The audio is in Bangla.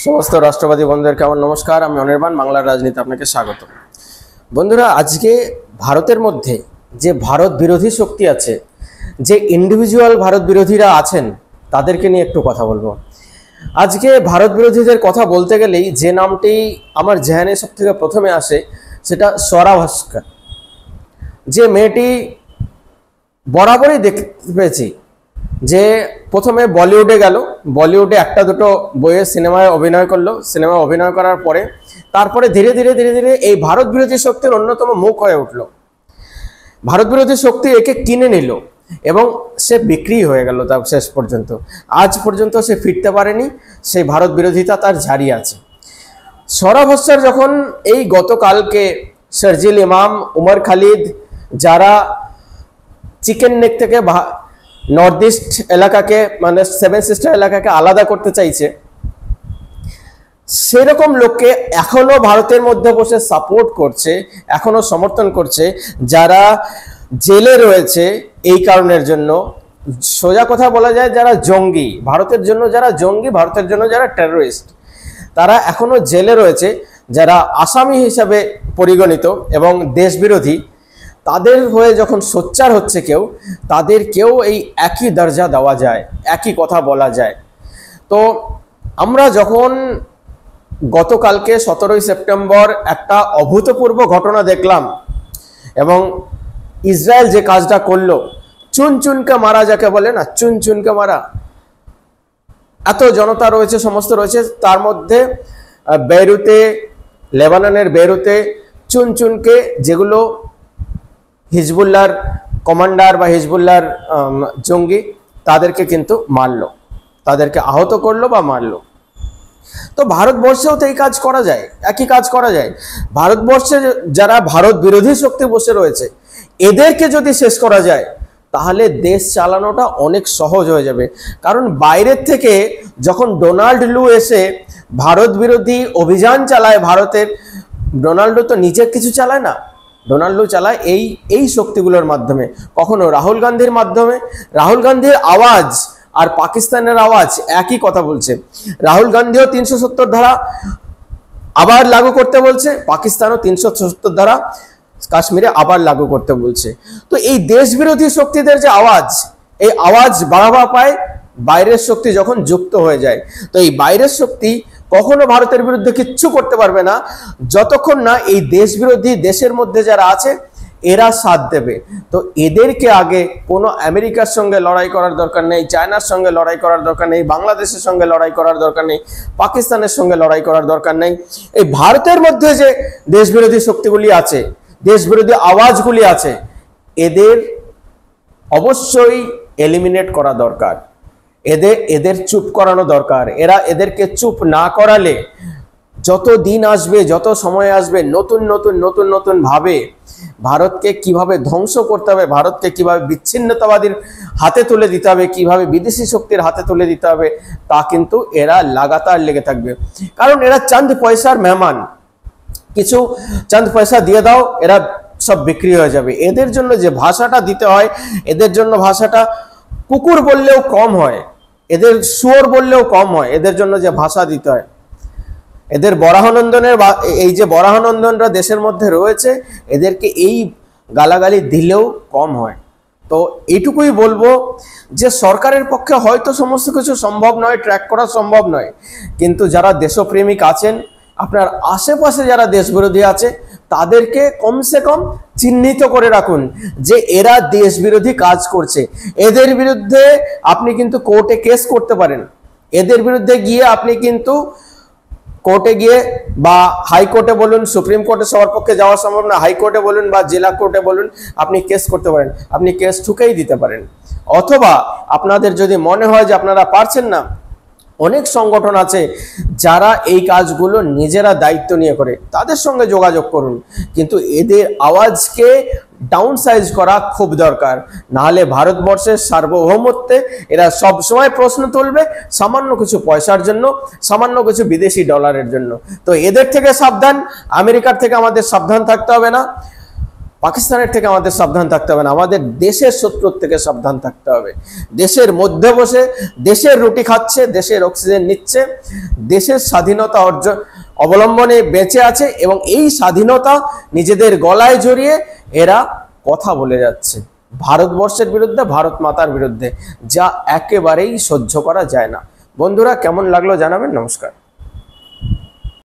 সমস্ত রাষ্ট্রবাদী বন্ধুদেরকে আমার নমস্কার। আমি অনির্বাণ, বাংলার রাজনীতি আপনাকে স্বাগত। বন্ধুরা, আজকে ভারতের মধ্যে যে ভারত বিরোধী শক্তি আছে, যে ইন্ডিভিজুয়াল ভারত বিরোধীরা আছেন, তাদেরকে নিয়ে একটু কথা বলবো। আজকে ভারত বিরোধীদের কথা বলতে গেলেই যে নামটি আমার জেহানে সব থেকে প্রথমে আসে সেটা স্বরা ভাস্কর। যে মেয়েটি বরাবরই দেখতে পেয়েছি যে প্রথমে বলিউডে গেল, বলিউডে একটা দুটো বইয়ের সিনেমায় অভিনয় করলো, সিনেমায় অভিনয় করার পরে তারপরে ধীরে ধীরে ধীরে ধীরে এই ভারত বিরোধী শক্তির অন্যতম মুখ হয়ে উঠলো। ভারত বিরোধী শক্তি একে কিনে নিল এবং সে বিক্রি হয়ে গেল। তার শেষ পর্যন্ত আজ পর্যন্ত সে ফিরতে পারেনি, সেই ভারত বিরোধিতা তার জারি আছে। স্বরা ভাস্কর যখন এই গতকালকে শারজিল ইমাম, উমর খালিদ, যারা চিকেন নেক থেকে নর্থ ইস্ট এলাকাকে মানে সেভেন সিস্টার এলাকাকে আলাদা করতে চাইছে, সেরকম লোককে এখনো ভারতের মধ্যে বসে সাপোর্ট করছে, এখনো সমর্থন করছে, যারা জেলে রয়েছে এই কারণের জন্য। সোজা কথা বলা যায়, যারা জঙ্গি, ভারতের জন্য যারা জঙ্গি, ভারতের জন্য যারা টেররিস্ট, তারা এখনো জেলে রয়েছে, যারা আসামি হিসাবে পরিগণিত এবং দেশবিরোধী, তাদের হয়ে যখন সোচ্চার হচ্ছে কেউ, তাদেরকেও এই একই দরজা দেওয়া যায়, একই কথা বলা যায়। তো আমরা যখন গতকালকে 17ই সেপ্টেম্বর একটা অভূতপূর্ব ঘটনা দেখলাম এবং ইসরায়েল যে কাজটা করলো, চুন চুনকে মারা, যাকে বলে না চুন চুনকে মারা, এত জনতা রয়েছে, সমস্ত রয়েছে, তার মধ্যে বেইরুতে, লেবাননের বেইরুতে চুন চুনকে, যেগুলো হিজবুল্লাহর কমান্ডার বা হিজবুল্লাহর জঙ্গি, তাদেরকে কিন্তু মারলো, তাদেরকে আহত করলো বা মারলো। তো ভারতবর্ষেও তো এই কাজ করা যায়, একই কাজ করা যায়। ভারতবর্ষে যারা ভারত বিরোধী শক্তি বসে রয়েছে, এদেরকে যদি শেষ করা যায়, তাহলে দেশ চালানোটা অনেক সহজ হয়ে যাবে। কারণ বাইরের থেকে যখন ডোনাল্ড লু এসে ভারত বিরোধী অভিযান চালায় ভারতের, ডোনাল্ড তো নিজে কিছু চালায় না, ডোনাল্ড চালায় এই শক্তিগুলোর মাধ্যমে। কখনো রাহুল গান্ধীর মাধ্যমে। রাহুল গান্ধীর আওয়াজ আর পাকিস্তানের আওয়াজ একই কথা বলছে। রাহুল গান্ধীও 370 ধারা আবার লাগু করতে বলছে, পাকিস্তানও 370 ধারা কাশ্মীরে আবার লাগু করতে বলছে। তো এই দেশ বিরোধী শক্তিদের যে আওয়াজ, এই আওয়াজ বাড়াবা পায় বাইরের শক্তি যখন যুক্ত হয়ে যায়। তো এই বাইরের শক্তি কখনো ভারতের বিরুদ্ধে কিচ্ছু করতে পারবে না, যতক্ষণ না এই দেশ বিরোধী দেশের মধ্যে যারা আছে এরা সাথ দেবে। তো এদেরকে আগে কোনো আমেরিকার সঙ্গে লড়াই করার দরকার নেই, চায়নার সঙ্গে লড়াই করার দরকার নেই, বাংলাদেশের সঙ্গে লড়াই করার দরকার নেই, পাকিস্তানের সঙ্গে লড়াই করার দরকার নেই। এই ভারতের মধ্যে যে দেশ বিরোধী শক্তিগুলি আছে, দেশ বিরোধী আওয়াজগুলি আছে, এদের অবশ্যই এলিমিনেট করা দরকার, এদের চুপ করানো দরকার। এদেরকে চুপ না করালে যত দিন আসবে, যত সময় আসবে, নতুন নতুন নতুন নতুন ভাবে ভারতকে কিভাবে ধ্বংস করতে হবে, ভারতকে কিভাবে বিচ্ছিন্নতাবাদীর হাতে তুলে দিতে হবে, কিভাবে বিদেশি শক্তির হাতে তুলে দিতে হবে, তা কিন্তু এরা লাগাতার লেগে থাকবে। কারণ এরা চাঁদ পয়সার মেহমান, কিছু চাঁদ পয়সা দিয়ে দাও, এরা সব বিক্রি হয়ে যাবে। এদের জন্য যে ভাষাটা দিতে হয়, এদের জন্য ভাষাটা কুকুর বললেও কম হয়, এদের শুয়োর বললেও কম হয়। এদের জন্য যে ভাষা দিতে হয়, এদের বরাহনন্দনের, এই যে বরাহনন্দনরা দেশের মধ্যে রয়েছে, এদেরকে এই গালাগালি দিলেও কম হয়। তো এইটুকুই বলবো যে সরকারের পক্ষে হয়তো সমস্ত কিছু সম্ভব নয়, ট্র্যাক করা সম্ভব নয়, কিন্তু যারা দেশপ্রেমিক আছেন, আপনার আশেপাশে যারা দেশবিরোধী আছে, তাদেরকে কমসে কম চিহ্নিত করে রাখুন যে এরা দেশ বিরোধী কাজ করছে। এদের বিরুদ্ধে আপনি কিন্তু কোর্টে কেস করতে পারেন, এদের বিরুদ্ধে গিয়ে আপনি কিন্তু কোর্টে গিয়ে বা হাইকোর্টে বলুন, সুপ্রিম কোর্টে সবার পক্ষে যাওয়া সম্ভব না, হাইকোর্টে বলুন বা জেলা কোর্টে বলুন, আপনি কেস করতে পারেন, আপনি কেস ঠুকেই দিতে পারেন। অথবা আপনাদের যদি মনে হয় যে আপনারা পারছেন না, অনেক সংগঠন আছে যারা এই কাজগুলো নিজেরা দায়িত্ব নিয়ে করে, তাদের সঙ্গে যোগাযোগ করুন। কিন্তু এদের আওয়াজকে ডাউন সাইজ করা খুব দরকার, নাহলে ভারতবর্ষের সার্বভৌমত্বে এরা সব সময় প্রশ্ন তুলবে সামান্য কিছু পয়সার জন্য, সামান্য কিছু বিদেশি ডলারের জন্য। তো এদের থেকে সাবধান, আমেরিকার থেকে আমাদের সাবধান থাকতে হবে না। পাকিস্তানের থেকে আমাদের সাবধান থাকতে হবে না, আমাদের দেশের শত্রুর থেকে সাবধান থাকতে হবে। দেশের মধ্যে বসে দেশের রুটি খাচ্ছে, দেশের অক্সিজেন নিচ্ছে, দেশের স্বাধীনতা অবলম্বনে বেঁচে আছে এবং এই স্বাধীনতা নিজেদের গলায় জড়িয়ে এরা কথা বলে যাচ্ছে ভারতবর্ষের বিরুদ্ধে, ভারত মাতার বিরুদ্ধে, যা একেবারেই সহ্য করা যায় না। বন্ধুরা, কেমন লাগলো জানাবেন। নমস্কার।